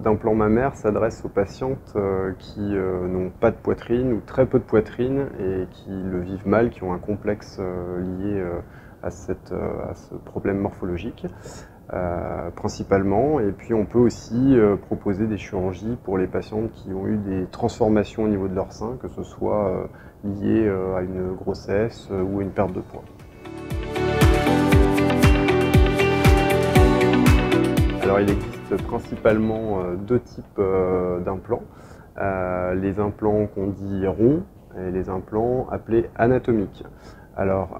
d'implant mammaire s'adresse aux patientes qui n'ont pas de poitrine ou très peu de poitrine et qui le vivent mal, qui ont un complexe lié à ce problème morphologique principalement. Et puis on peut aussi proposer des chirurgies pour les patientes qui ont eu des transformations au niveau de leur sein, que ce soit lié à une grossesse ou à une perte de poids. Alors il existe principalement deux types d'implants. Les implants qu'on dit ronds et les implants appelés anatomiques. Alors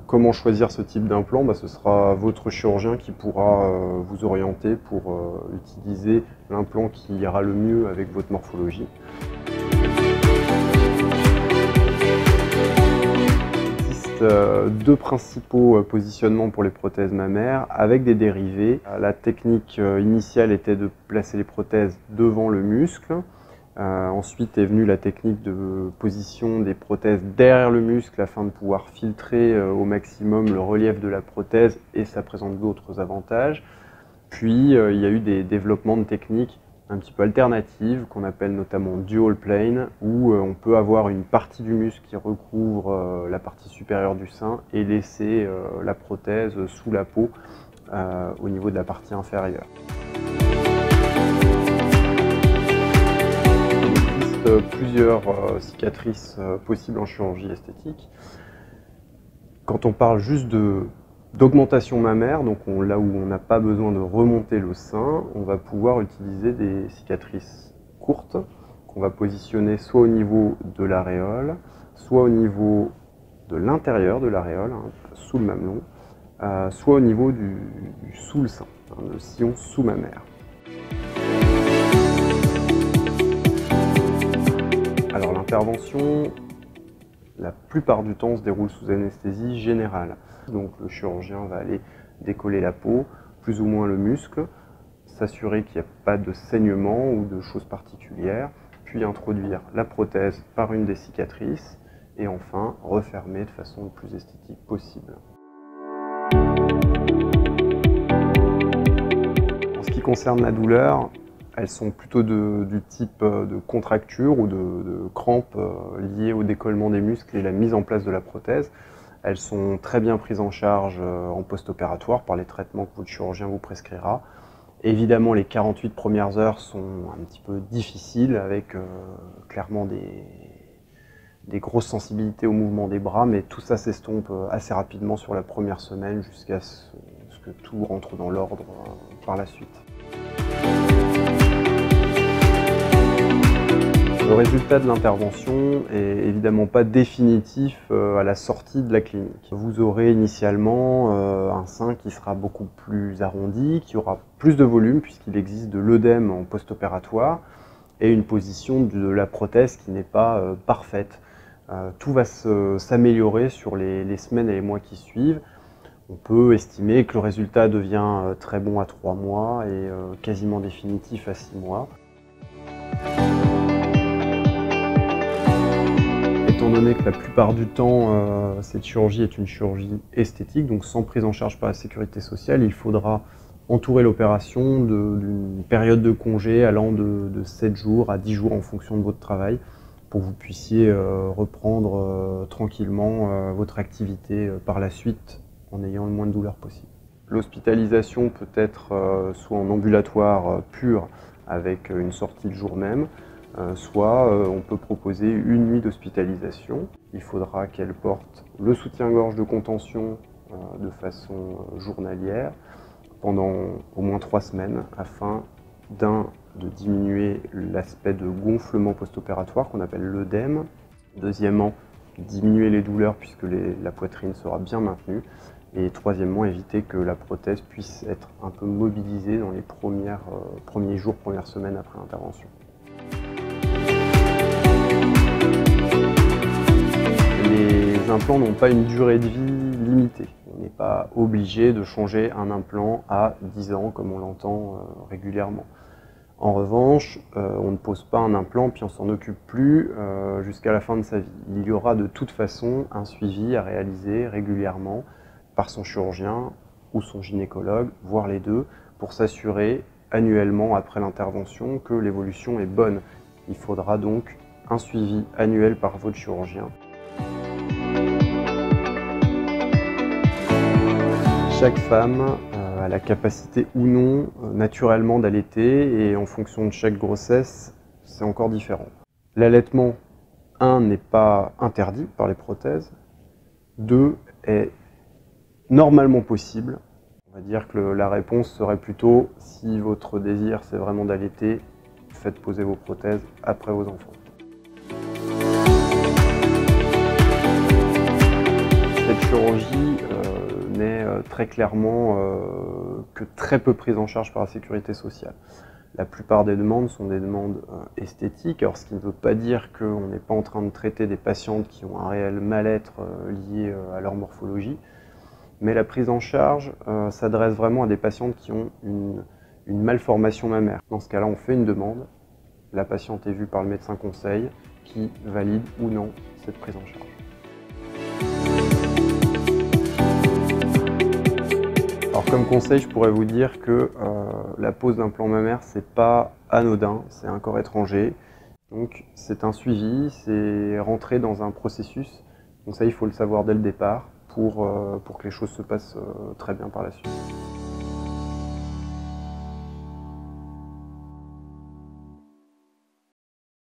comment choisir ce type d'implant? Ce sera votre chirurgien qui pourra vous orienter pour utiliser l'implant qui ira le mieux avec votre morphologie. Deux principaux positionnements pour les prothèses mammaires avec des dérivés. La technique initiale était de placer les prothèses devant le muscle. Ensuite est venue la technique de position des prothèses derrière le muscle afin de pouvoir filtrer au maximum le relief de la prothèse, et ça présente d'autres avantages. Puis il y a eu des développements de techniques un petit peu alternatives qu'on appelle notamment dual plane, où on peut avoir une partie du muscle qui recouvre la partie supérieure du sein et laisser la prothèse sous la peau au niveau de la partie inférieure. Il existe plusieurs cicatrices possibles en chirurgie esthétique. Quand on parle juste d'augmentation mammaire, donc là où on n'a pas besoin de remonter le sein, on va pouvoir utiliser des cicatrices courtes qu'on va positionner soit au niveau de l'aréole, soit au niveau de l'intérieur de l'aréole, sous le mamelon, soit au niveau sous le sein, le sillon sous-mammaire. Alors l'intervention, la plupart du temps, se déroule sous anesthésie générale. Donc le chirurgien va aller décoller la peau, plus ou moins le muscle, s'assurer qu'il n'y a pas de saignement ou de choses particulières, puis introduire la prothèse par une des cicatrices et enfin refermer de façon le plus esthétique possible. En ce qui concerne la douleur, elles sont plutôt du type de contracture ou de crampes liées au décollement des muscles et la mise en place de la prothèse. Elles sont très bien prises en charge en post-opératoire par les traitements que votre chirurgien vous prescrira. Évidemment, les 48 premières heures sont un petit peu difficiles avec clairement des grosses sensibilités au mouvement des bras, mais tout ça s'estompe assez rapidement sur la première semaine jusqu'à ce que tout rentre dans l'ordre par la suite. Le résultat de l'intervention est évidemment pas définitif à la sortie de la clinique. Vous aurez initialement un sein qui sera beaucoup plus arrondi, qui aura plus de volume puisqu'il existe de l'œdème en post-opératoire et une position de la prothèse qui n'est pas parfaite. Tout va s'améliorer sur les semaines et les mois qui suivent. On peut estimer que le résultat devient très bon à 3 mois et quasiment définitif à 6 mois. Étant donné que la plupart du temps, cette chirurgie est une chirurgie esthétique, donc sans prise en charge par la sécurité sociale, il faudra entourer l'opération d'une période de congé allant de 7 jours à 10 jours en fonction de votre travail, pour que vous puissiez reprendre tranquillement votre activité par la suite en ayant le moins de douleur possible. L'hospitalisation peut être soit en ambulatoire pur avec une sortie le jour même, soit on peut proposer une nuit d'hospitalisation. Il faudra qu'elle porte le soutien-gorge de contention de façon journalière pendant au moins 3 semaines afin de diminuer l'aspect de gonflement post-opératoire qu'on appelle l'œdème. Deuxièmement, diminuer les douleurs puisque la poitrine sera bien maintenue. Et troisièmement, éviter que la prothèse puisse être un peu mobilisée dans les premiers jours, premières semaines après l'intervention. Les implants n'ont pas une durée de vie limitée. On n'est pas obligé de changer un implant à 10 ans comme on l'entend régulièrement. En revanche, on ne pose pas un implant puis on s'en occupe plus jusqu'à la fin de sa vie. Il y aura de toute façon un suivi à réaliser régulièrement par son chirurgien ou son gynécologue, voire les deux, pour s'assurer annuellement après l'intervention que l'évolution est bonne. Il faudra donc un suivi annuel par votre chirurgien. Chaque femme a la capacité ou non naturellement d'allaiter, et en fonction de chaque grossesse, c'est encore différent. L'allaitement, 1, n'est pas interdit par les prothèses, 2, est normalement possible. On va dire que la réponse serait plutôt, si votre désir c'est vraiment d'allaiter, faites poser vos prothèses après vos enfants. Cette chirurgie n'est très clairement que très peu prise en charge par la sécurité sociale. La plupart des demandes sont des demandes esthétiques, alors ce qui ne veut pas dire qu'on n'est pas en train de traiter des patientes qui ont un réel mal-être lié à leur morphologie, mais la prise en charge s'adresse vraiment à des patientes qui ont une malformation mammaire. Dans ce cas-là, on fait une demande, la patiente est vue par le médecin conseil qui valide ou non cette prise en charge. Alors comme conseil, je pourrais vous dire que la pose d'implant mammaire, c'est pas anodin, c'est un corps étranger. Donc c'est un suivi, c'est rentrer dans un processus. Donc ça, il faut le savoir dès le départ pour que les choses se passent très bien par la suite.